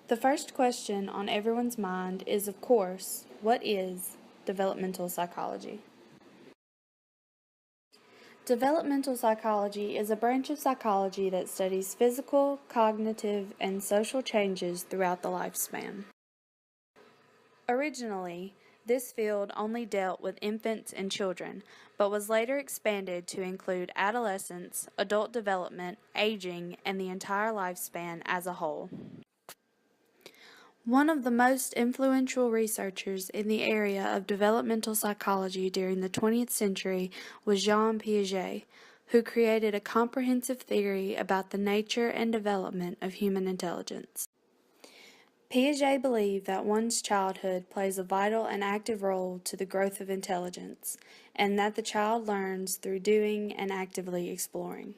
The first question on everyone's mind is, of course, what is developmental psychology? Developmental psychology is a branch of psychology that studies physical, cognitive, and social changes throughout the lifespan. Originally, this field only dealt with infants and children, but was later expanded to include adolescence, adult development, aging, and the entire lifespan as a whole. One of the most influential researchers in the area of developmental psychology during the 20th century was Jean Piaget, who created a comprehensive theory about the nature and development of human intelligence. Piaget believed that one's childhood plays a vital and active role to the growth of intelligence, and that the child learns through doing and actively exploring.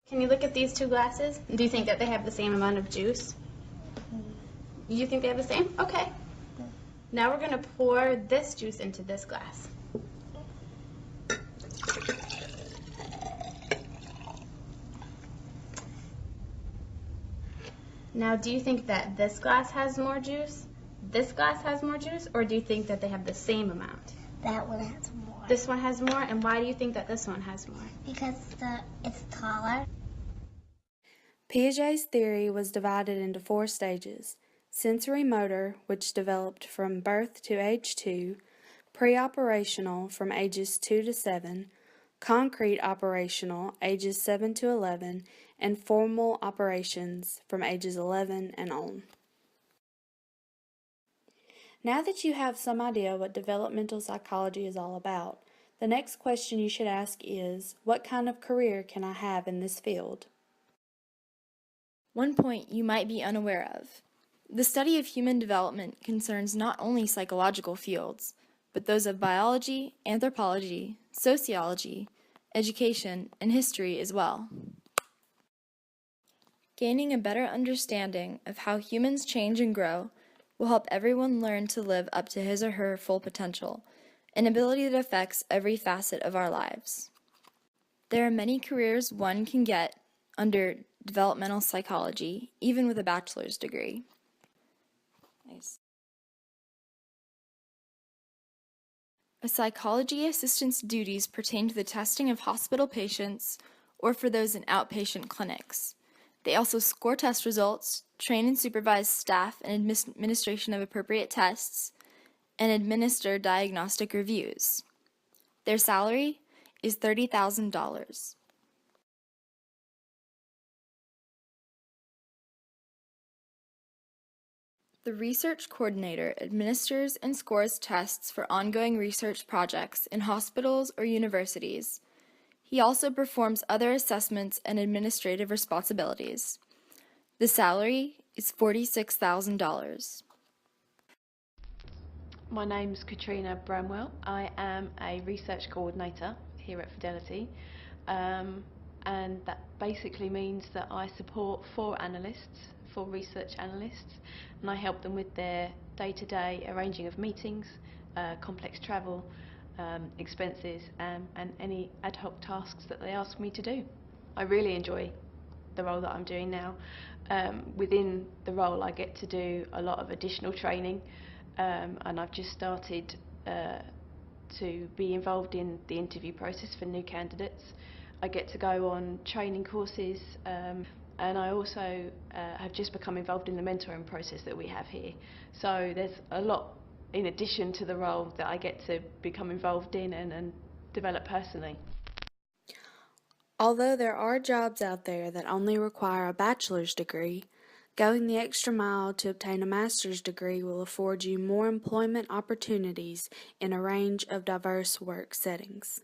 Can you look at these two glasses? Do you think that they have the same amount of juice? You think they have the same? Okay. Now we're going to pour this juice into this glass. Now, do you think that this glass has more juice, this glass has more juice, or do you think that they have the same amount? That one has more. This one has more, and why do you think that this one has more? Because it's taller. Piaget's theory was divided into 4 stages: sensory motor, which developed from birth to age 2, pre-operational from ages 2 to 7, concrete operational ages 7 to 11, and formal operations from ages 11 and on. Now that you have some idea what developmental psychology is all about, the next question you should ask is, what kind of career can I have in this field? One point you might be unaware of. The study of human development concerns not only psychological fields, but those of biology, anthropology, sociology, education, and history as well. Gaining a better understanding of how humans change and grow will help everyone learn to live up to his or her full potential, an ability that affects every facet of our lives. There are many careers one can get under developmental psychology, even with a bachelor's degree. Nice. A psychology assistant's duties pertain to the testing of hospital patients or for those in outpatient clinics. They also score test results, train and supervise staff in administration of appropriate tests, and administer diagnostic reviews. Their salary is $30,000. The research coordinator administers and scores tests for ongoing research projects in hospitals or universities. He also performs other assessments and administrative responsibilities. The salary is $46,000. My name's Katrina Bramwell. I am a research coordinator here at Fidelity, and that basically means that I support 4 research analysts, and I help them with their day-to-day arranging of meetings, complex travel, expenses, and any ad hoc tasks that they ask me to do. I really enjoy the role that I'm doing now. Within the role I get to do a lot of additional training, and I've just started to be involved in the interview process for new candidates. I get to go on training courses, and I also have just become involved in the mentoring process that we have here. So there's a lot in addition to the role that I get to become involved in and develop personally. Although there are jobs out there that only require a bachelor's degree, going the extra mile to obtain a master's degree will afford you more employment opportunities in a range of diverse work settings.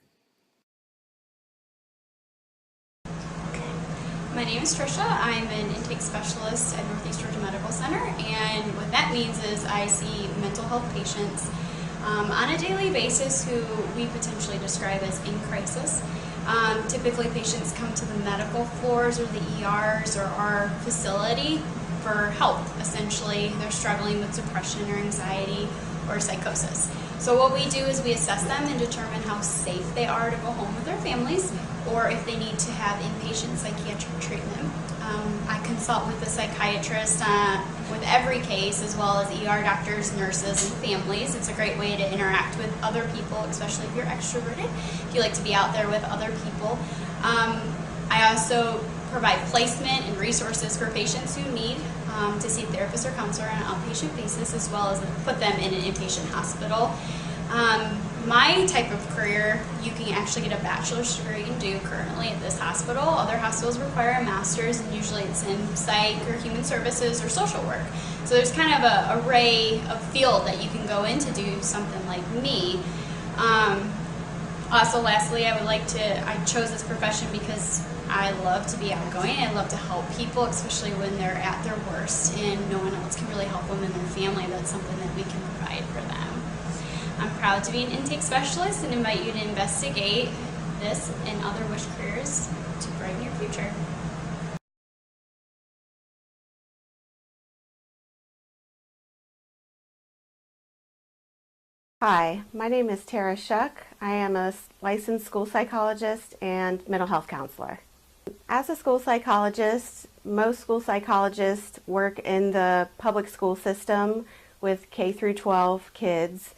My name is Trisha. I'm an intake specialist at Northeast Georgia Medical Center, and what that means is I see mental health patients on a daily basis who we potentially describe as in crisis. Typically patients come to the medical floors or the ERs or our facility for help. Essentially, they're struggling with depression or anxiety or psychosis. So what we do is we assess them and determine how safe they are to go home with their families, or if they need to have inpatient psychiatric treatment. I consult with a psychiatrist with every case, as well as ER doctors, nurses, and families. It's a great way to interact with other people, especially if you're extroverted, if you like to be out there with other people. I also provide placement and resources for patients who need to see a therapist or counselor on an outpatient basis, as well as put them in an inpatient hospital. My type of career, you can actually get a bachelor's degree and do currently at this hospital. Other hospitals require a master's, and usually it's in psych or human services or social work. So there's kind of an array of field that you can go in to do something like me. Also, lastly, I chose this profession because I love to be outgoing. I love to help people, especially when they're at their worst and no one else can really help them and their family. That's something that we can provide for them. I'm proud to be an intake specialist and invite you to investigate this and other wish careers to brighten your future. Hi, my name is Tara Shuck. I am a licensed school psychologist and mental health counselor. As a school psychologist, most school psychologists work in the public school system with K through 12 kids.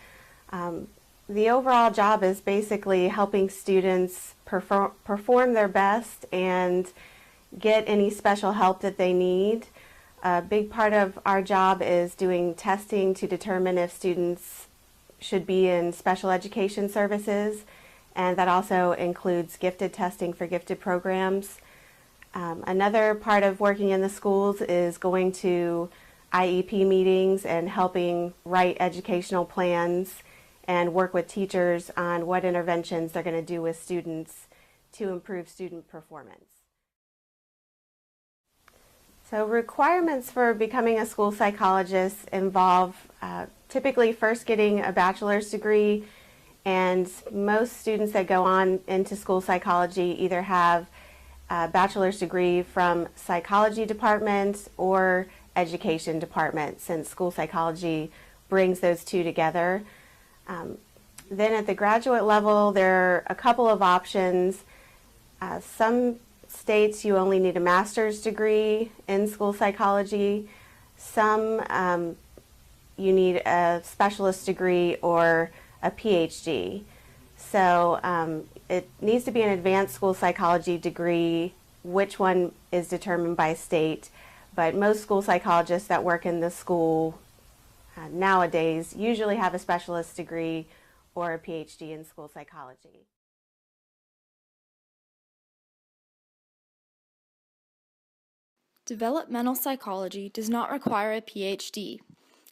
The overall job is basically helping students perform their best and get any special help that they need. A big part of our job is doing testing to determine if students should be in special education services, and that also includes gifted testing for gifted programs. Another part of working in the schools is going to IEP meetings and helping write educational plans and work with teachers on what interventions they're going to do with students to improve student performance. So requirements for becoming a school psychologist involve typically first getting a bachelor's degree, and most students that go on into school psychology either have a bachelor's degree from psychology department or education department, since school psychology brings those two together. Then at the graduate level, there are a couple of options. Some states you only need a master's degree in school psychology. Some you need a specialist degree or a PhD. So it needs to be an advanced school psychology degree. Which one is determined by state, but most school psychologists that work in the school nowadays usually have a specialist degree or a PhD in school psychology. Developmental psychology does not require a PhD.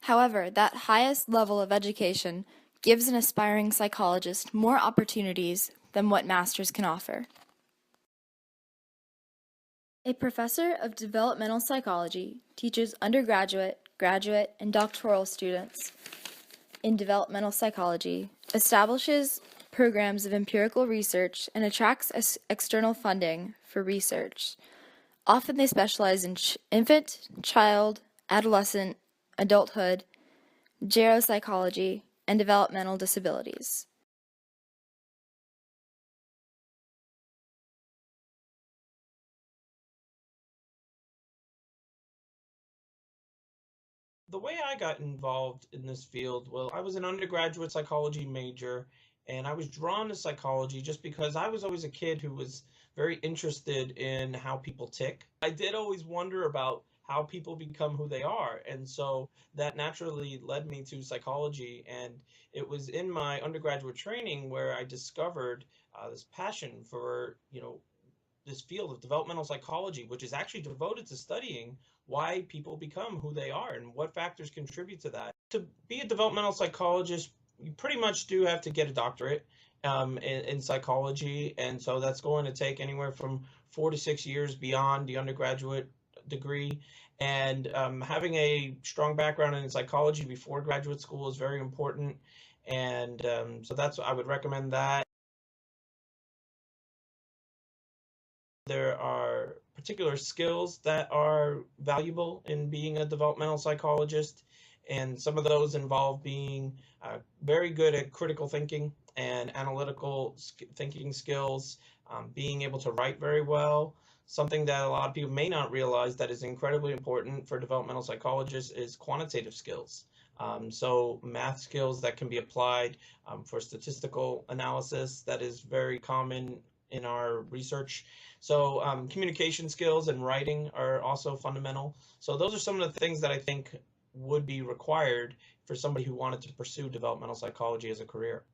However, that highest level of education gives an aspiring psychologist more opportunities than what masters can offer. A professor of developmental psychology teaches undergraduate, graduate, and doctoral students in developmental psychology, establishes programs of empirical research, and attracts external funding for research. Often they specialize in infant, child, adolescent, adulthood, geropsychology, and developmental disabilities. The way I got involved in this field, well, I was an undergraduate psychology major, and I was drawn to psychology just because I was always a kid who was very interested in how people tick. I did always wonder about how people become who they are, and so that naturally led me to psychology. And it was in my undergraduate training where I discovered this passion for, this field of developmental psychology, which is actually devoted to studying why people become who they are and what factors contribute to that. To be a developmental psychologist, you pretty much do have to get a doctorate in psychology, and so that's going to take anywhere from 4 to 6 years beyond the undergraduate degree. And having a strong background in psychology before graduate school is very important, and so I would recommend that. There are particular skills that are valuable in being a developmental psychologist, and some of those involve being very good at critical thinking and analytical thinking skills, being able to write very well. something that a lot of people may not realize that is incredibly important for developmental psychologists is quantitative skills. So math skills that can be applied for statistical analysis, that is very common in our research. So communication skills and writing are also fundamental. So those are some of the things that I think would be required for somebody who wanted to pursue developmental psychology as a career.